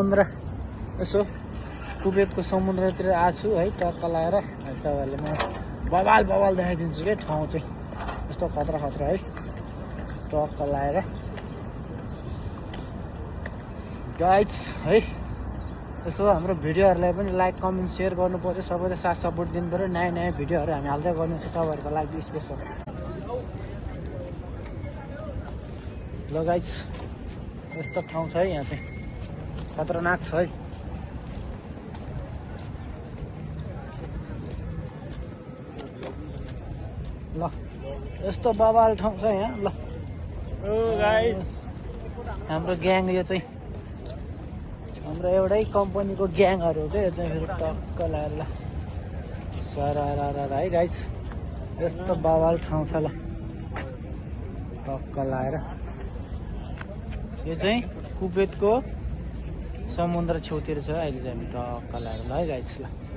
समुद्र यसो कुवेतको समुद्रतिर आएको छु है टक्क लगाएर तपाईँहरूले म बवाल बवाल देखाइदिन्छु के ठाउँ चाहिँ यस्तो खतरा खतरा है टक्क लगाएर गाइज है यसो हाम्रो भिडियोहरूलाई पनि लाइक कमेन्ट सेयर गर्नु पर्यो सबैले साथ सपोर्ट दिनु पर्यो नयाँ नयाँ भिडियोहरू हामी हाल्दै गर्नेछु तपाईँहरूको लागि स्पेसल ल गाइज यस्तो ठाउँ छ है यहाँ चाहिँ खतरनाक छ है ल यस्तो बवाल ठाउँ छ यहाँ ल हाम्रो ग्याङ यो चाहिँ हाम्रो एउटै कम्पनीको ग्याङहरू हो क्या यो चाहिँ फेरि टक्क लगाएर ल सरा है गाइस यस्तो बवाल ठाउँ छ ल टक्क लगाएर यो चाहिँ कुवेतको समुद्र छेउतिर छ अहिले चाहिँ हामी टक्क लगाएर ल है गाइस ल